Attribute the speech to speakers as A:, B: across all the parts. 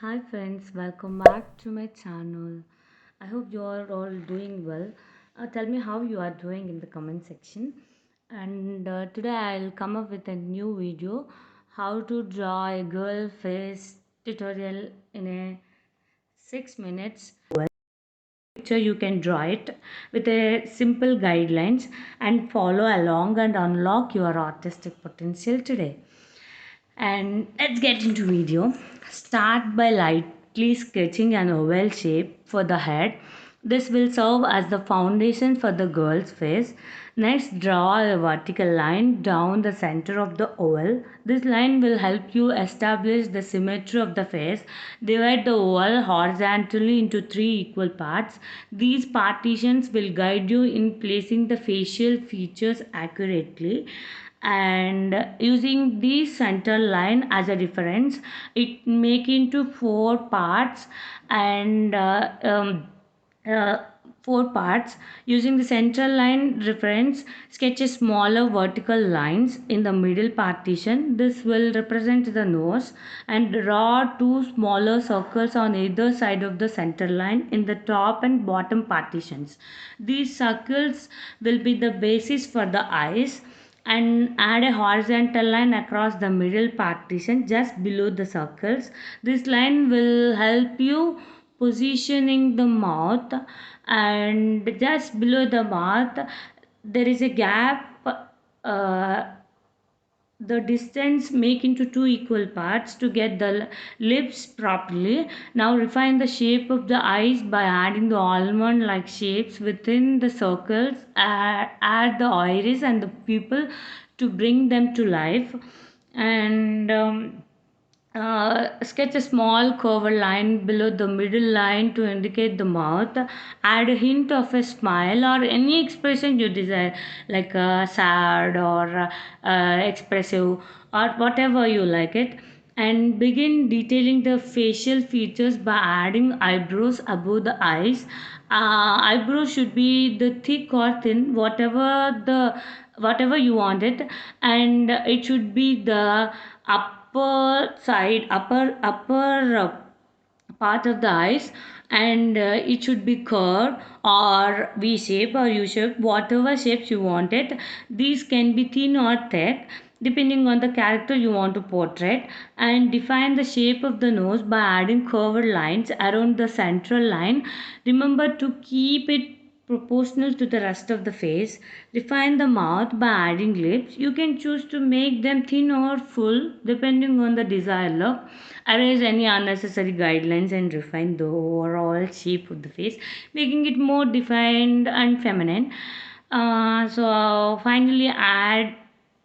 A: Hi friends, welcome back to my channel. I hope you are all doing well. Tell me how you are doing in the comment section. And today I'll come up with a new video, how to draw a girl face tutorial in a 6 minutes. Picture you can draw it with a simple guidelines and follow along and unlock your artistic potential today. And let's get into video. Start by lightly sketching an oval shape for the head. This will serve as the foundation for the girl's face. Next, draw a vertical line down the center of the oval. This line will help you establish the symmetry of the face. Divide the oval horizontally into three equal parts. These partitions will guide you in placing the facial features accurately, and using the center line as a reference, it make into and uh, four parts. Using the central line reference, sketch a smaller vertical lines in the middle partition. This will represent the nose, and draw two smaller circles on either side of the center line in the top and bottom partitions. These circles will be the basis for the eyes, and add a horizontal line across the middle partition just below the circles. This line will help you positioning the mouth, and just below the mouth there is a gap. The distance make into two equal parts to get the lips properly. Now refine the shape of the eyes by adding the almond like shapes within the circles. Add the iris and the pupil to bring them to life, and sketch a small curved line below the middle line to indicate the mouth. Add a hint of a smile or any expression you desire, like sad or expressive or whatever you like it. And begin detailing the facial features by adding eyebrows above the eyes. Eyebrows should be the thick or thin, whatever you want it, and it should be the upper part of the eyes, and it should be curved or V shape or U shape, whatever shapes you want it. These can be thin or thick depending on the character you want to portray. And define the shape of the nose by adding curved lines around the central line. Remember to keep it proportional to the rest of the face. Refine the mouth by adding lips. You can choose to make them thin or full depending on the desired look. Erase any unnecessary guidelines and refine the overall shape of the face, making it more defined and feminine. So finally, add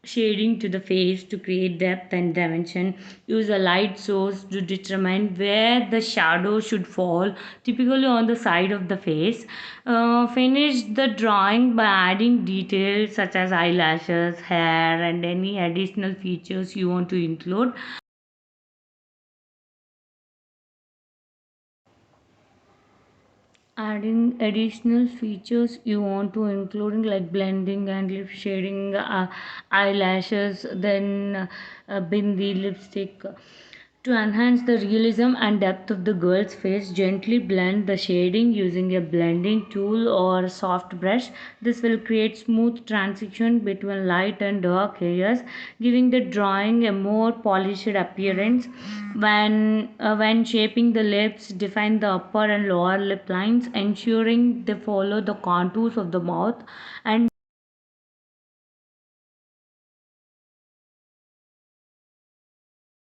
A: shading to the face to create depth and dimension. Use a light source to determine where the shadow should fall, typically on the side of the face. Finish the drawing by adding details such as eyelashes, hair, and any additional features you want to include. Adding additional features you want to including like blending and lip shading, eyelashes, then bindi lipstick. To enhance the realism and depth of the girl's face, gently blend the shading using a blending tool or soft brush. This will create smooth transition between light and dark areas, giving the drawing a more polished appearance. When shaping the lips, define the upper and lower lip lines, ensuring they follow the contours of the mouth. And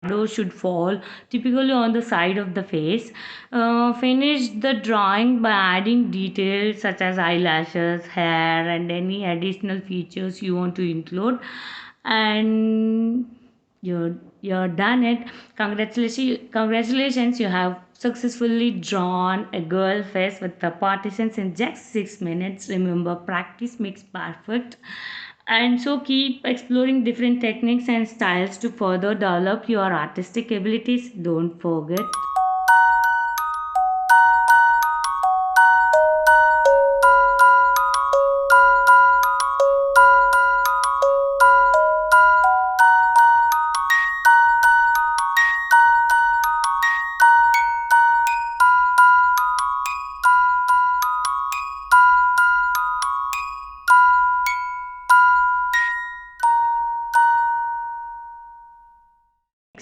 A: shadow should fall typically on the side of the face. Finish the drawing by adding details such as eyelashes, hair, and any additional features you want to include. And you're done it. Congratulations, you have successfully drawn a girl face with the partitions in just 6 minutes. Remember, practice makes perfect, and so keep exploring different techniques and styles to further develop your artistic abilities. Don't forget.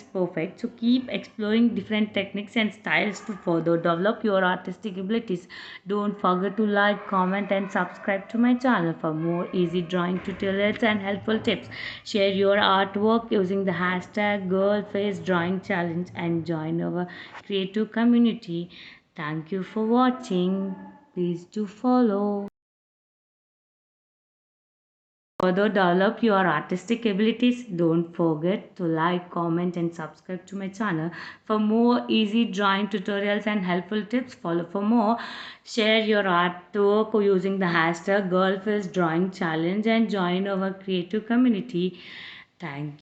A: perfect. So keep exploring different techniques and styles to further develop your artistic abilities. Don't forget to like, comment, and subscribe to my channel for more easy drawing tutorials and helpful tips. Share your artwork using the hashtag #GirlFaceDrawingChallenge and join our creative community. Thank you for watching. Please do follow. Further develop your artistic abilities, don't forget to like, comment, and subscribe to my channel for more easy drawing tutorials and helpful tips. Follow for more. Share your artwork using the hashtag #GirlFaceDrawingChallenge and join our creative community. Thank you.